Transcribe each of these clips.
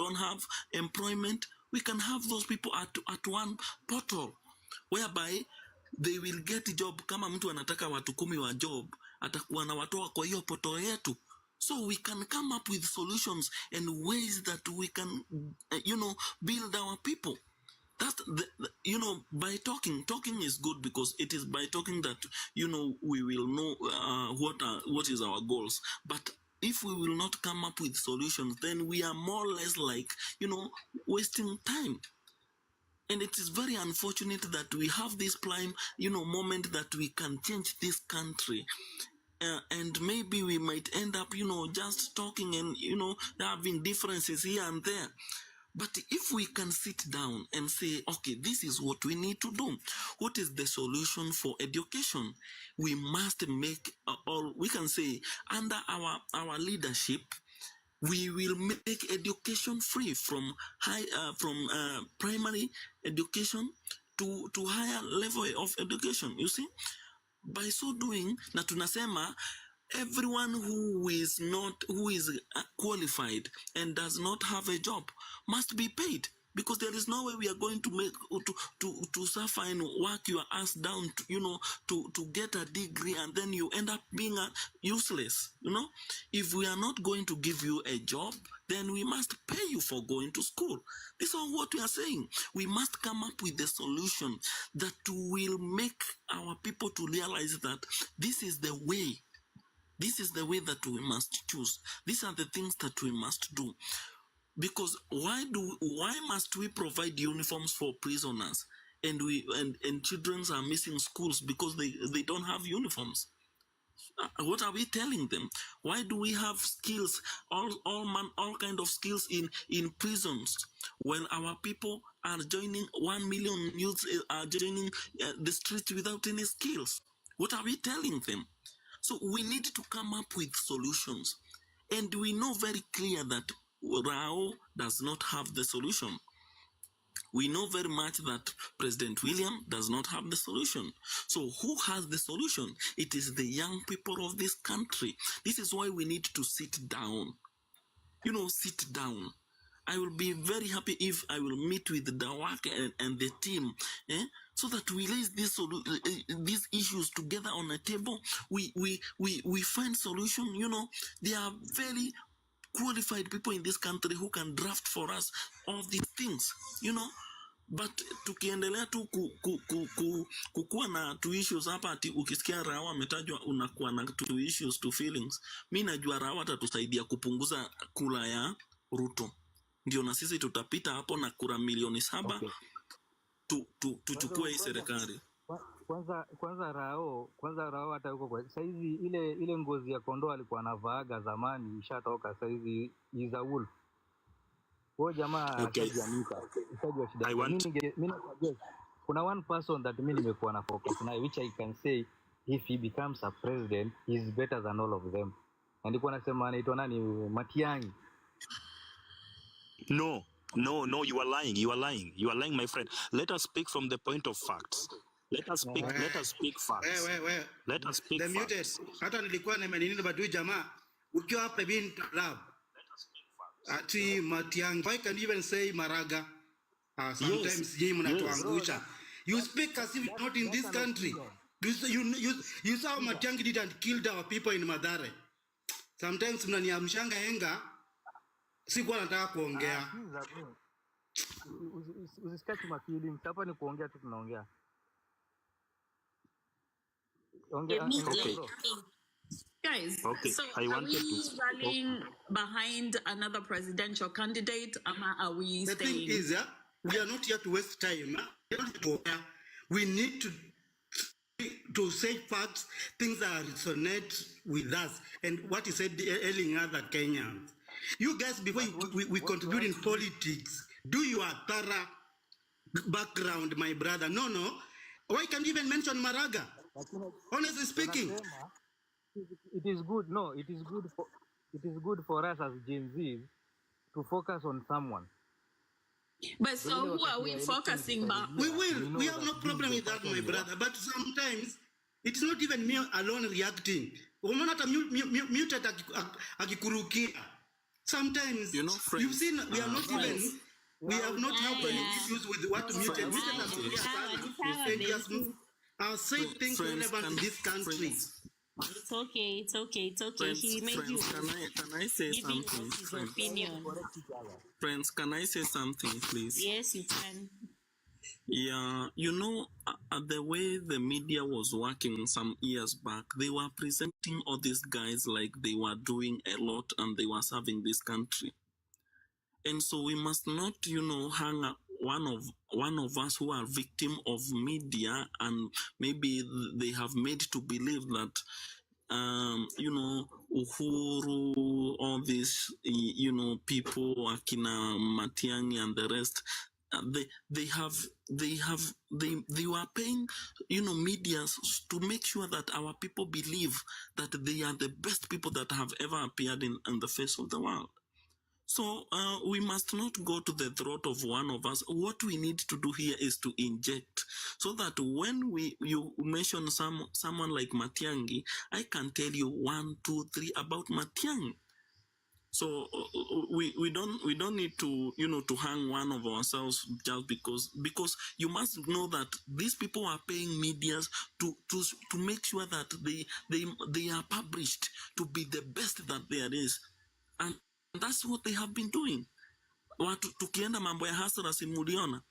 don't have employment, we can have those people at one portal whereby they will get a job. Kama mtu anataka watu 10 wa job, atakuwa na watoa kwa hiyo portal yetu. So we can come up with solutions and ways that we can, build our people. That's by talking is good, because it is by talking that, we will know what is our goals. But if we will not come up with solutions, then we are more or less like, wasting time. And it is very unfortunate that we have this prime, moment that we can change this country. And maybe we might end up, just talking and, having differences here and there. But if we can sit down and say, okay, this is what we need to do. What is the solution for education? We must make, or we can say, under our leadership, we will make education free from primary education to higher level of education. You see, by so doing, na tunasema everyone who is qualified and does not have a job must be paid, because there is no way we are going to make to suffer and work your ass down to get a degree, and then you end up being useless. If we are not going to give you a job, then we must pay you for going to school. This is what we are saying. We must come up with a solution that will make our people to realize that this is the way. This is the way that we must choose. These are the things that we must do. Because why must we provide uniforms for prisoners, and children are missing schools because they don't have uniforms? What are we telling them? Why do we have skills, all kind of skills in prisons, when our people are joining 1 million youths are joining the streets without any skills? What are we telling them? So we need to come up with solutions, and we know very clear that Rao does not have the solution. We know very much that President William does not have the solution. So who has the solution? It is the young people of this country. This is why we need to sit down. Sit down. I will be very happy if I will meet with Dawak and the team, so that we raise these issues together on a table. We find solution. There are very qualified people in this country who can draft for us all these things, but tukiendelea tu kukuwa na two issues hapa, ati ukisikia Rawa ametajwa unakuwa na two issues, two feelings. Mimi najua Rawa atatusaidia kupunguza kula ya Ruto, ndio na sisi tutapita hapo na kura milioni 7. Okay. Tuchukue hii serikali. Kwanza Rao hata huko kwa saizi ile ngozi ya kondoo alikuwa anavaaga zamani ishatoka, saizi is a wolf. Kwa jamaa atajianika. Itajua shida. Mimi suggest kuna one person that mimi nimekuwa na focus na which I can say if he becomes a president he is better than all of them. Na ndiko nasema anaitwa nani, Matiangi. No, you are lying, my friend. Let us speak from the point of facts. Let us speak facts. Let us speak facts. Muted. Hata nilikuwa nimenini bado jamaa ukiwa hapa bin club. Ati Matiangi. Why can you even say Maraga? Sometimes yeye mnatuangusha. You speak as if not in this country. You saw Matiangi did and killed our people in Madare. Sometimes mnaniamshanga henga. Sikuwa nataka kuongea. Usisikati makili, hapa ni kuongea tu tunaongea. Okay. Guys, so are we rallying behind another presidential candidate, or are we the staying? thing is, we are not here to waste time. We need to say facts, things that resonate with us, and what is said ailing other Kenyans. You guys, before we contribute in politics, do your thorough background, my brother. No. Why can't you even mention Maraga? Honestly speaking, it is good. No, it is good for us as Gen Z to focus on someone. But so who are we focusing on? We will. We have no problem with that, my brother. But sometimes it's not even me alone reacting. Umeona hata muted akikurukia. Sometimes, you know, friends, you've seen, we are not even, friends, we have not had any Yeah. issues with what muted. friends, Muted has clear sana. And just said things friends, relevant to this country. friends, It's okay. It's okay. It's okay. friends, He made you friends, can I say giving something? us his Friends, opinion. friends, can I say something, please? Yes, you can. Yeah, you know, the way the media was working some years back, they were presenting all these guys like they were doing a lot and they were serving this country. And so we must not, you know, hang up one of us who are victim of media, and maybe they have made to believe that you know, Uhuru, all these, you know, people, Akina, Matiangi, and the rest, they were paying, you know, medias to make sure that our people believe that they are the best people that have ever appeared in the face of the world. So we must not go to the throat of one of us. What we need to do here is to inject, so that when you mention someone like Matiangi, I can tell you 1, 2, 3 about Matiangi. So we don't need to, you know, to hang one of ourselves just because you must know that these people are paying medias to make sure that they are published to be the best that there is, and that's what they have been doing. Watu tukienda mambo ya hasara simuliona.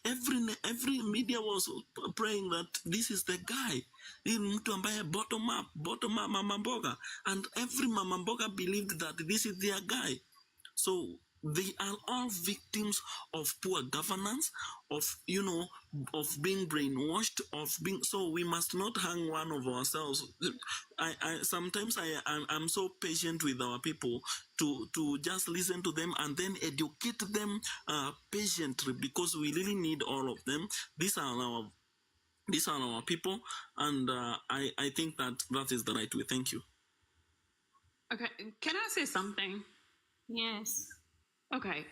Every media was praying that this is the guy. Hii mtu ambaye bottom up mama mboga, and every mama mboga believed that this is their guy. So they are all victims of poor governance, of, you know, of being brainwashed, of being. So we must not hang one of ourselves. Sometimes I'm so patient with our people to just listen to them and then educate them patiently, because we really need all of them. These are our people, and I think that is the right way. Thank you. Okay, can I say something? Yes. Okay.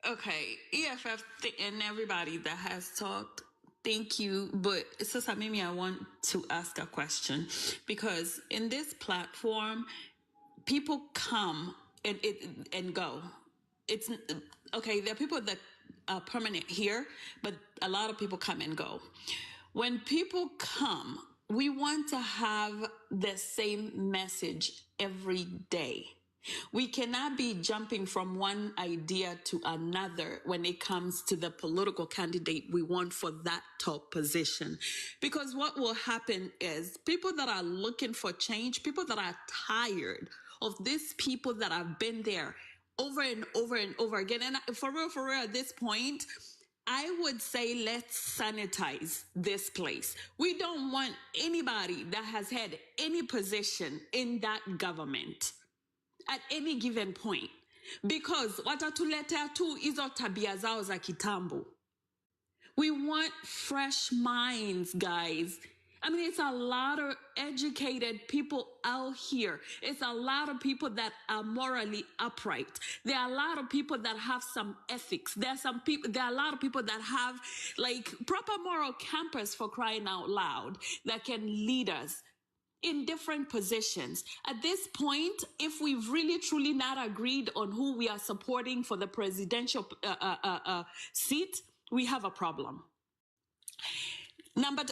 Okay, EFF and everybody that has talked, thank you. But Sister Mimi, I want to ask a question, because in this platform, people come and go. It's okay. There are people that are permanent here, but a lot of people come and go. When people come, we want to have the same message every day. We cannot be jumping from one idea to another when it comes to the political candidate we want for that top position. Because what will happen is people that are looking for change, people that are tired of these people that have been there over and over and over again. And for real, at this point, I would say let's sanitize this place. We don't want anybody that has had any position in that government at any given point, because watatuletea tu hizo tabia zao za kitambo. We want fresh minds, guys. I mean, it's a lot of educated people out here. It's a lot of people that are morally upright. There are a lot of people that have some ethics. There are a lot of people that have like proper moral campus, for crying out loud, that can lead us in different positions. At this point, if we've really truly not agreed on who we are supporting for the presidential seat, we have a problem. Number,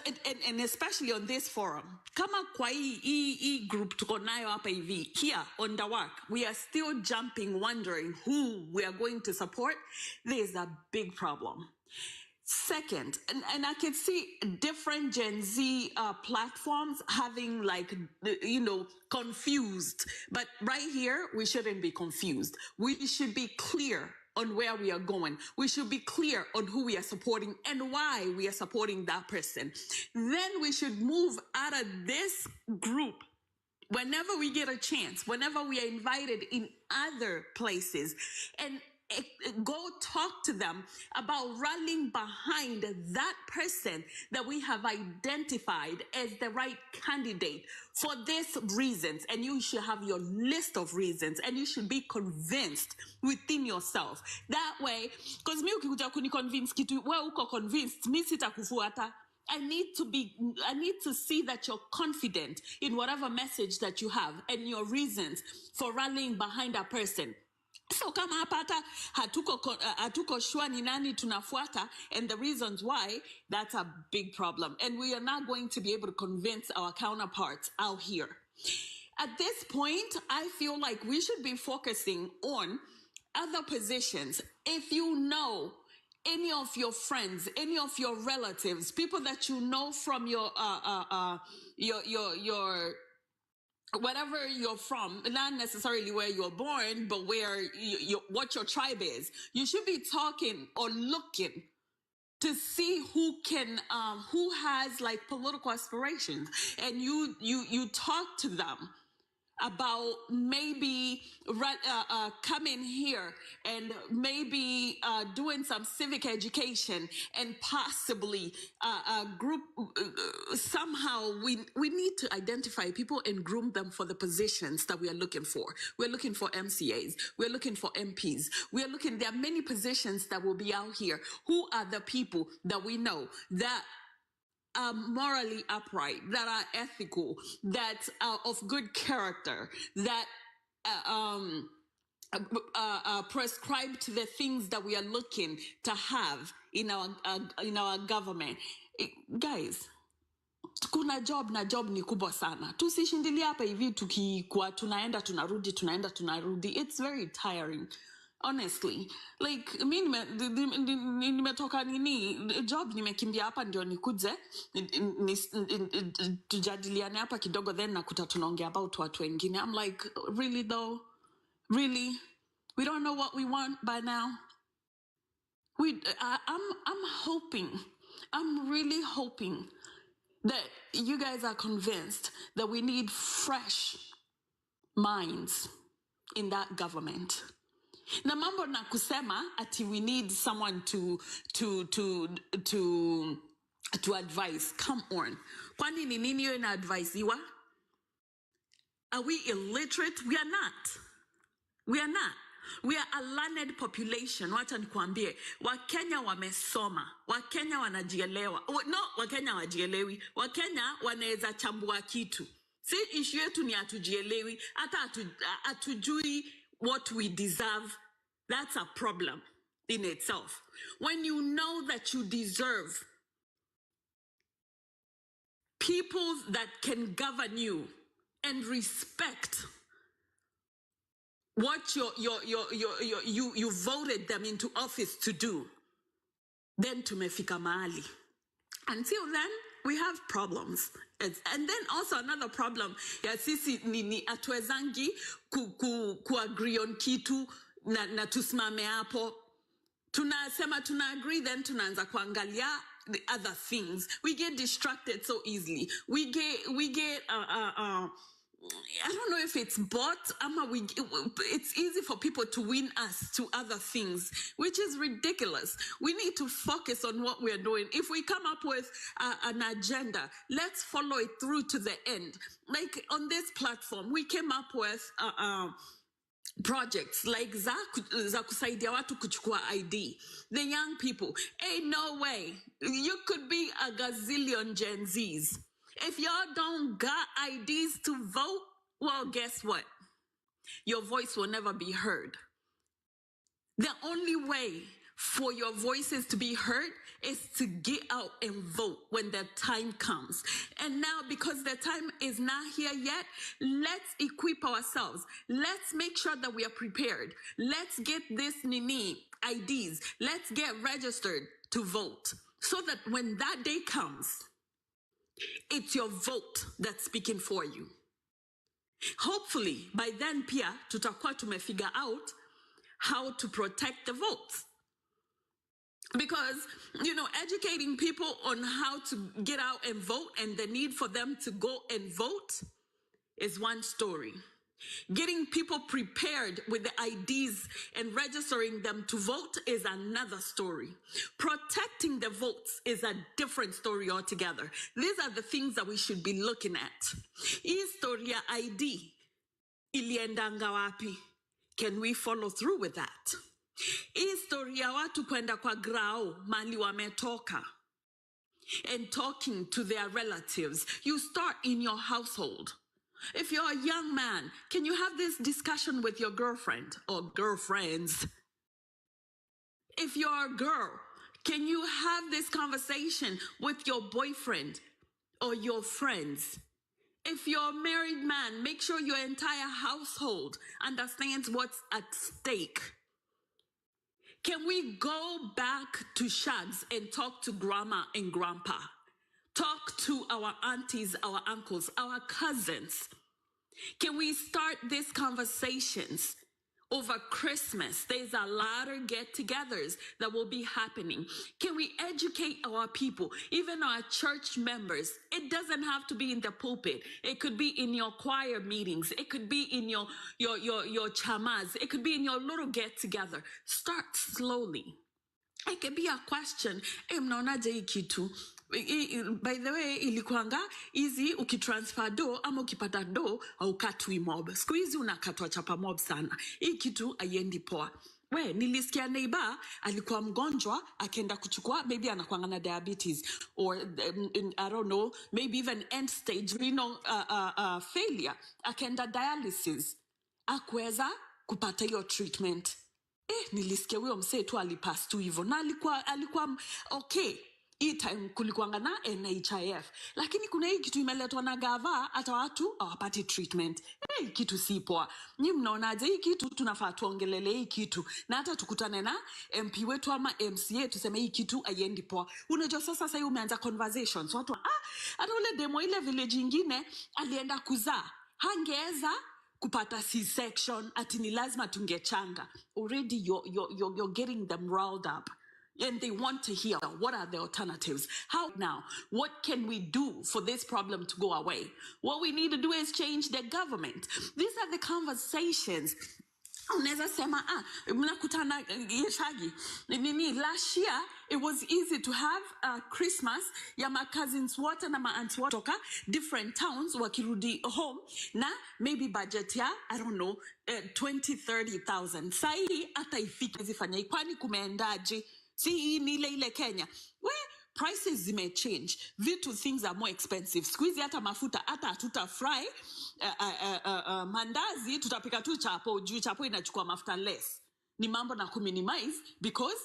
and especially on this forum, kama kwa hii group tuko nayo hapa hivi, here on the work, we are still jumping, wondering who we are going to support. There's a big problem. Second, and I can see different Gen Z platforms having like, you know, confused. But right here, we shouldn't be confused. We should be clear on where we are going. We should be clear on who we are supporting and why we are supporting that person. Then we should move out of this group whenever we get a chance, whenever we are invited in other places, and go talk to them about rallying behind that person that we have identified as the right candidate for these reasons. And you should have your list of reasons, and you should be convinced within yourself. That way, because me ukikuja kuni convince kitu, wewe uko convinced, mi sitakufuata. I need to see that you're confident in whatever message that you have and your reasons for rallying behind a person. So kama hapata hatuko sure ni nani tunafuata and the reasons why, that's a big problem. And we are not going to be able to convince our counterparts out here. At this point, I feel like we should be focusing on other positions. If you know any of your friends, any of your relatives, people that you know from your whatever you're from, not necessarily where you're born, but where what your tribe is, you should be talking or looking to see who has like political aspirations, and you talk to them about maybe coming here and maybe doing some civic education and possibly a group. Somehow we need to identify people and groom them for the positions that we are looking for. We're looking for MCAs. We're looking for MPs. There are many positions that will be out here. Who are the people that we know that are morally upright, that are ethical, that are of good character, that prescribe to the things that we are looking to have in our government. Guys, kuna job na job ni kubwa sana. Tusishindilia hapa hivi tukikuwa tunaenda tunarudi. It's very tiring. Honestly, like mi nimetoka job nimekimbia hapa ndio nikuje tujadiliane hapa kidogo, then nakuta tunaongea about watu wengine. I'm like, really though? Really? We don't know what we want by now? I'm really hoping that you guys are convinced that we need fresh minds in that government. Na mambo na kusema ati we need someone to advise. Come on. Kwani ni nini yo na advise iwa? Are we illiterate? We are not. We are not. We are a learned population. Wacha nikwambie, Wakenya wamesoma, Wakenya wanajielewa. No, Wakenya wajielewi. Wakenya wanaweza chambua kitu. Si issue yetu ni atujielewi, hata atujui what we deserve. That's a problem in itself. When you know that you deserve people that can govern you and respect what you voted them into office to do, then tumefika mahali. Until then, we have problems. And then also another problem, ya sisi ni atuezangi ku agree on kitu na tusimame hapo. Tunasema tuna agree, then tunaanza kuangalia the other things. We get distracted so easily. We get I don't know if it's bought, it's easy for people to win us to other things, which is ridiculous. We need to focus on what we're doing. If we come up with an agenda, let's follow it through to the end. Like on this platform, we came up with projects like za kusaidia watu kuchukua ID. The young people, ain't no way. You could be a gazillion Gen Zs. If y'all don't got IDs to vote, well, guess what? Your voice will never be heard. The only way for your voices to be heard is to get out and vote when the time comes. And now, because the time is not here yet, let's equip ourselves. Let's make sure that we are prepared. Let's get this IDs. Let's get registered to vote so that when that day comes, it's your vote that's speaking for you. Hopefully, by then, pia, tutakuwa tumefigure out how to protect the votes. Because, educating people on how to get out and vote and the need for them to go and vote is one story. Getting people prepared with the IDs and registering them to vote is another story. Protecting the votes is a different story altogether. These are the things that we should be looking at. Historia ID, iliendanga wapi? Can we follow through with that? Historia watu kwenda kwa grao mali wametoka. and talking to their relatives. You start in your household. If you're a young man, can you have this discussion with your girlfriend or girlfriends? If you're a girl, can you have this conversation with your boyfriend or your friends? If you're a married man, make sure your entire household understands what's at stake. Can we go back to shags and talk to grandma and grandpa? Talk to our aunties, our uncles, our cousins. Can we start these conversations over Christmas? There's a lot of get-togethers that will be happening. Can we educate our people, even our church members? It doesn't have to be in the pulpit. It could be in your choir meetings. It could be in your chamas. It could be in your little get-together. Start slowly. It could be a question. Mnaonaje hii kitu? By the way, ilikuanga easy ukitransfer do ama ukipata do haukatwi mob. Siku hizi unakatwa chapa mob sana. Hii kitu haiendi poa. We, nilisikia neighbor alikuwa mgonjwa akaenda kuchukua, maybe anakuanga na diabetes or I don't know, maybe even end stage renal failure, akaenda dialysis, akuweza kupata hiyo treatment. Nilisikia huyo msee tu alipass tu hivyo na alikuwa okay. Hii time kulikuanga na NHIF, lakini kuna hii kitu imeletwa na gava, hata watu hawapati treatment. Hii kitu si poa. Nyi mnaonaje hii kitu? Tunafaa tuongelele hii kitu, na hata tukutane na MP wetu ama MCA tuseme hii kitu haiendi poa. Unajua sasa hivi umeanza conversations, watu hata ule demo ile village ingine alienda kuzaa, hangeweza kupata C-section, ati ni lazima tungechanga. Already you're getting them riled up. And they want to hear, what are the alternatives? How now? What can we do for this problem to go away? What we need to do is change the government. These are the conversations. Unaweza sema, mnakutana yeshagi. Last year, it was easy to have Christmas ya ma cousins wote na ma aunts wote different towns wakirudi home na maybe budget ya, I don't know, 20,000-30,000. Sahi hata ifike zifanya. Kwani kumeendaje? See, ni ile Kenya. Where prices zime change. Vitu things are more expensive. Squeeze hata mafuta, hata hatuta fry mandazi, tutapika tu chapo, juu chapo inachukua mafuta less. Ni mambo na kuminimize because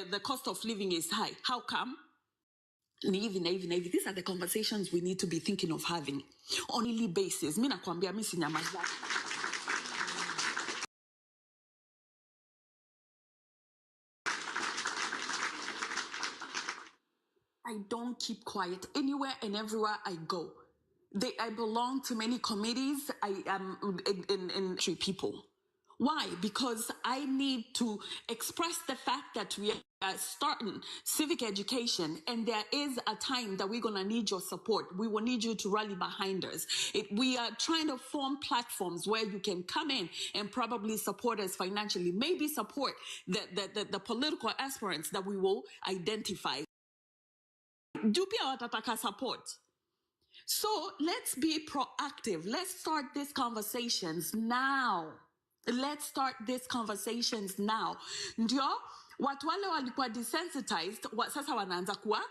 the cost of living is high. How come? These are the conversations we need to be thinking of having on a daily basis. Mimi nakwambia mimi sinyamaza. I don't keep quiet anywhere and everywhere I go. I belong to many committees. I am in people. Why? Because I need to express the fact that we are starting civic education, and there is a time that we're going to need your support. We will need you to rally behind us. We are trying to form platforms where you can come in and probably support us financially, maybe support the political aspirants that we will identify. Do pia watataka support. So let's be proactive. Let's start these conversations now. Ndio watu wale walikuwa desensitized sasa wanaanza kuwa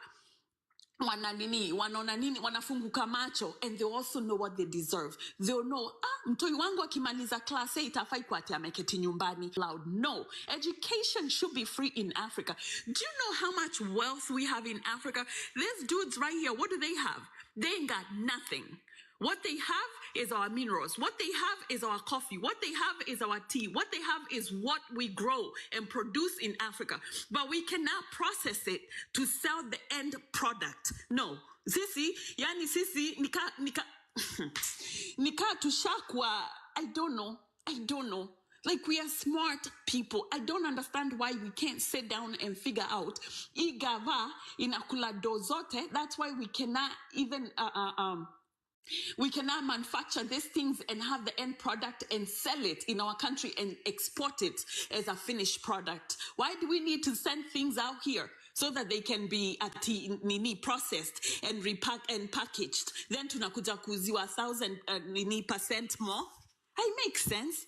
wanafunguka macho, and they also know what they deserve. They'll know, mtoi wangu akimaliza class 8 afai kuati ameketi nyumbani. Loud. No. Education should be free in Africa. Do you know how much wealth we have in Africa? These dudes right here, what do they have? They ain't got nothing. What they have is our minerals. What they have is our coffee. What they have is our tea. What they have is what we grow and produce in Africa. But we cannot process it to sell the end product. No. Sisi, nika tushakwa. I don't know. Like, we are smart people. I don't understand why we can't sit down and figure out. Igava inakula dozote. That's why we cannot even we cannot manufacture these things and have the end product and sell it in our country and export it as a finished product. Why do we need to send things out here so that they can be processed and repacked and packaged? Then tunakuja kuziwa 1,000% more. It makes sense.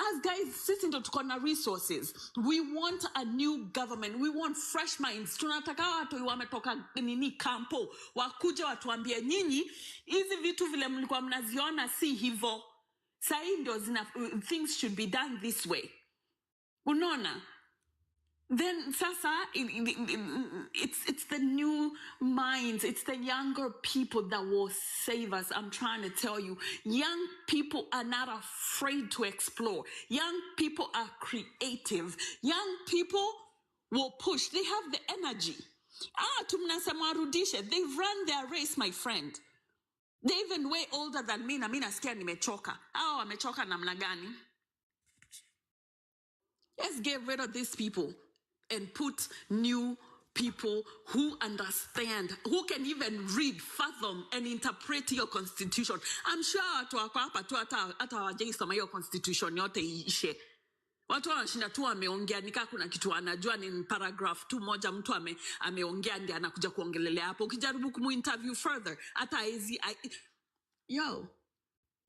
As guys sitting to corner resources, we want a new government. We want fresh minds. Tunataka watu wametoka nini kampo wakuje watuambie nyinyi hizi vitu vile mlikuwa mnaziona si hivyo. Sahi ndio things should be done this way. Unaona? Then sasa it's the new minds, it's the younger people that will save us. I'm trying to tell you, young people are not afraid to explore. Young people are creative. Young people will push. They have the energy. Tumnasema warudishe. They've run their race, my friend. They're even way older than me. Na mimi nasikia nimechoka. Wamechoka namna gani? Let's get rid of these people and put new people who understand, who can even read, fathom, and interpret your constitution. I'm sure watu wako hapa tu hata hawajaisoma hiyo constitution yote iishe. Watu wanashinda tu wameongea nika kuna kitu anajua ni paragraph tu moja mtu ameongea ndiye anakuja kuongelelea hapo. Ukijaribu kumu-interview further, hata hizi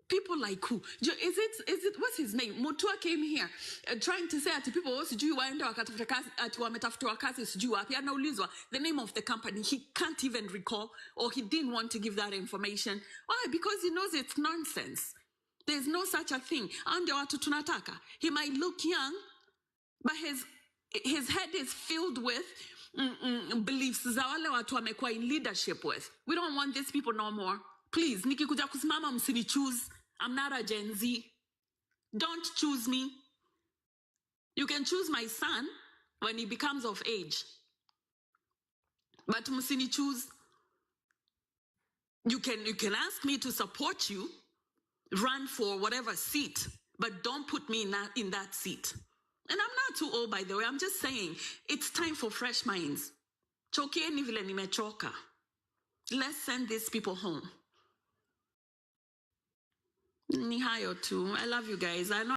people like who? Is it what's his name? Mutua came here trying to say to people, sijui waende wakatafuta kazi, ati wametafutiwa kazi sijui wapi. Anaulizwa the name of the company. He can't even recall, or he didn't want to give that information. Why? Because he knows it's nonsense. There's no such a thing. Ande watu tunataka. He might look young, but his head is filled with beliefs za wale watu wamekuwa in leadership with. We don't want these people no more. Please, nikikuja kusimama msini choose. I'm not a Gen Z. Don't choose me. You can choose my son when he becomes of age. But msini choose. You can ask me to support you, run for whatever seat, but don't put me in that seat. And I'm not too old, by the way. I'm just saying, it's time for fresh minds. Chokieni vile nimechoka. Let's send these people home. Ni hayo tu. I love you guys. I know